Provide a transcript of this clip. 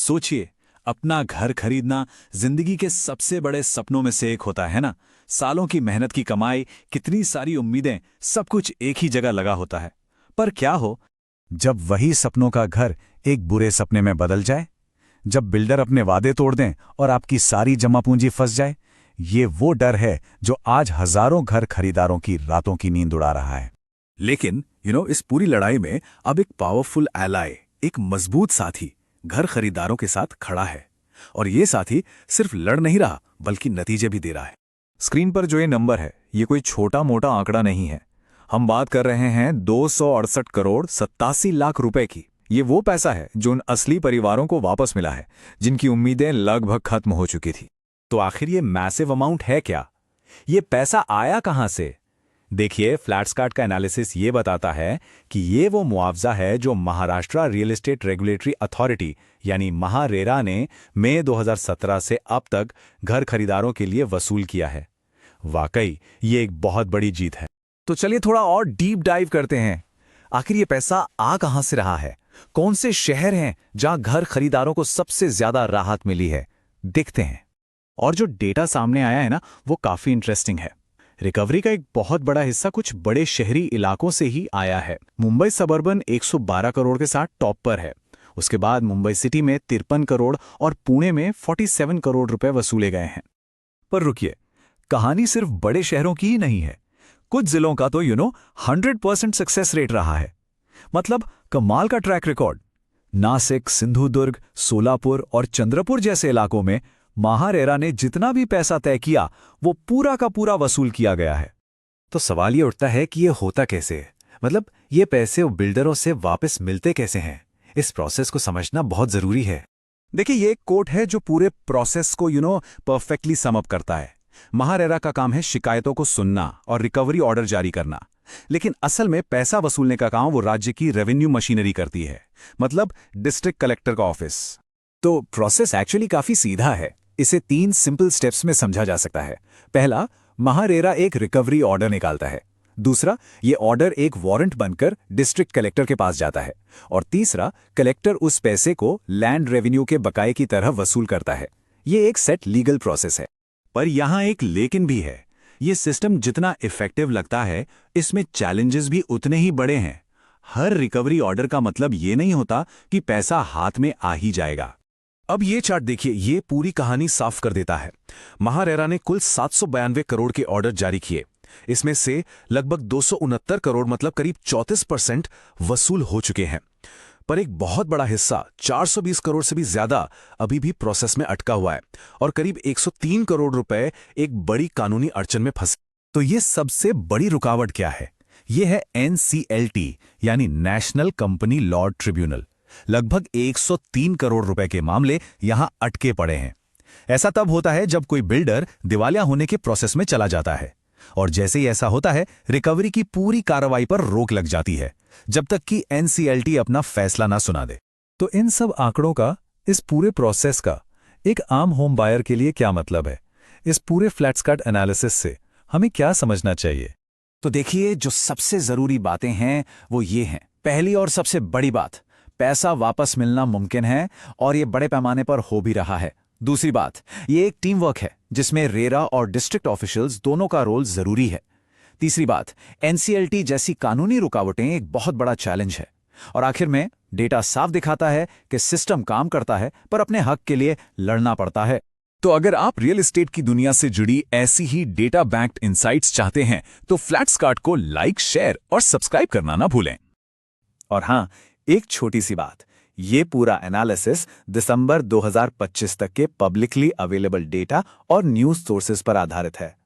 सोचिए, अपना घर खरीदना जिंदगी के सबसे बड़े सपनों में से एक होता है ना। सालों की मेहनत की कमाई, कितनी सारी उम्मीदें, सब कुछ एक ही जगह लगा होता है। पर क्या हो जब वही सपनों का घर एक बुरे सपने में बदल जाए? जब बिल्डर अपने वादे तोड़ दें और आपकी सारी जमा पूंजी फंस जाए? ये वो डर है जो आज हजारों घर खरीदारों की रातों की नींद उड़ा रहा है। लेकिन इस पूरी लड़ाई में अब एक पावरफुल एलाय, एक मजबूत साथी घर खरीदारों के साथ खड़ा है। और ये साथी सिर्फ लड़ नहीं रहा, बल्कि नतीजे भी दे रहा है। स्क्रीन पर जो ये नंबर है, ये कोई छोटा मोटा आंकड़ा नहीं है। हम बात कर रहे हैं 268 करोड़ 87 लाख रुपए की। ये वो पैसा है जो उन असली परिवारों को वापस मिला है, जिनकी उम्मीदें लगभग खत्म हो चुकी थी। तो आखिर ये मैसिव अमाउंट है क्या? ये पैसा आया कहां से? देखिए, फ्लैट्सकार्ट का एनालिसिस ये बताता है कि ये वो मुआवजा है जो Maharashtra real estate regulatory authority यानी महारेरा ने मई 2017 से अब तक घर खरीदारों के लिए वसूल किया है। वाकई ये एक बहुत बड़ी जीत है। तो चलिए थोड़ा और डीप डाइव करते हैं। आखिर ये पैसा आ कहां से रहा है? कौन से शहर हैं जहां घर खरीदारों को सबसे ज्यादा राहत मिली है? देखते हैं। और जो डेटा सामने आया है ना, वो काफी इंटरेस्टिंग है। रिकवरी का एक बहुत बड़ा हिस्सा कुछ बड़े शहरी इलाकों से ही आया है। मुंबई सबर्बन 112 करोड़ के साथ टॉप पर है। उसके बाद मुंबई सिटी में 53 करोड़ और पुणे में 47 करोड़ रुपए वसूले गए हैं। पर रुकिए, कहानी सिर्फ बड़े शहरों की ही नहीं है। कुछ जिलों का तो 100% सक्सेस रेट रहा है। मतलब कमाल का ट्रैक रिकॉर्ड। नासिक, सिंधुदुर्ग, सोलापुर और चंद्रपुर जैसे इलाकों में महारेरा ने जितना भी पैसा तय किया, वो पूरा का पूरा वसूल किया गया है। तो सवाल ये उठता है कि ये होता कैसे है? मतलब ये पैसे बिल्डरों से वापस मिलते कैसे हैं? इस प्रोसेस को समझना बहुत जरूरी है। देखिए, ये एक कोट है जो पूरे प्रोसेस को परफेक्टली सम अप करता है। महारेरा का काम है शिकायतों को सुनना और रिकवरी ऑर्डर जारी करना। लेकिन असल में पैसा वसूलने का काम वो राज्य की रेवेन्यू मशीनरी करती है, मतलब डिस्ट्रिक्ट कलेक्टर का ऑफिस। तो प्रोसेस एक्चुअली काफी सीधा है। इसे 3 सिंपल स्टेप्स में समझा जा सकता है। पहला, महारेरा एक रिकवरी ऑर्डर निकालता है। दूसरा, ये ऑर्डर एक वारंट बनकर डिस्ट्रिक्ट कलेक्टर के पास जाता है। और तीसरा, कलेक्टर उस पैसे को लैंड रेवेन्यू के बकाये की तरह वसूल करता है। ये एक सेट लीगल प्रोसेस है। पर यहां एक लेकिन भी है। ये सिस्टम जितना इफेक्टिव लगता है, इसमें चैलेंजेस भी उतने ही बड़े हैं। हर रिकवरी ऑर्डर का मतलब ये नहीं होता कि पैसा हाथ में आ ही जाएगा। अब ये चार्ट देखिए, ये पूरी कहानी साफ कर देता है। महारेरा ने कुल 792 करोड़ के ऑर्डर जारी किए। इसमें से लगभग 269 करोड़, मतलब करीब 34% वसूल हो चुके हैं। पर एक बहुत बड़ा हिस्सा, 420 करोड़ से भी ज्यादा, अभी भी प्रोसेस में अटका हुआ है। और करीब 103 करोड़ रुपए एक बड़ी कानूनी अड़चन में फंसे। तो ये सबसे बड़ी रुकावट क्या है? ये है NCLT यानी नेशनल कंपनी लॉ ट्रिब्यूनल। लगभग 103 करोड़ रुपए के मामले यहां अटके पड़े हैं। ऐसा तब होता है जब कोई बिल्डर दिवालिया होने के प्रोसेस में चला जाता है। और जैसे ही ऐसा होता है, रिकवरी की पूरी कार्रवाई पर रोक लग जाती है, जब तक कि NCLT अपना फैसला ना सुना दे। तो इन सब आंकड़ों का, इस पूरे प्रोसेस का एक आम होम बायर के लिए क्या मतलब है? इस पूरे फ्लैट्सकार्ट एनालिसिस से हमें क्या समझना चाहिए? तो देखिए, जो सबसे जरूरी बातें हैं वो ये हैं। पहली और सबसे बड़ी बात, पैसा वापस मिलना मुमकिन है और ये बड़े पैमाने पर हो भी रहा है। दूसरी बात, ये एक टीम वर्क है जिसमें रेरा और डिस्ट्रिक्ट ऑफिशियल्स दोनों का रोल जरूरी है। तीसरी बात, NCLT जैसी कानूनी रुकावटें एक बहुत बड़ा चैलेंज है। और आखिर में डेटा साफ दिखाता है कि सिस्टम काम करता है, पर अपने हक के लिए लड़ना पड़ता है। तो अगर आप रियल एस्टेट की दुनिया से जुड़ी ऐसी ही डेटा बैंक्ड इनसाइट्स चाहते हैं, तो फ्लैट्सकार्ट को लाइक, शेयर और सब्सक्राइब करना ना भूलें। और हाँ, एक छोटी सी बात, ये पूरा एनालिसिस दिसंबर 2025 तक के पब्लिकली अवेलेबल डेटा और न्यूज़ सोर्सेज पर आधारित है।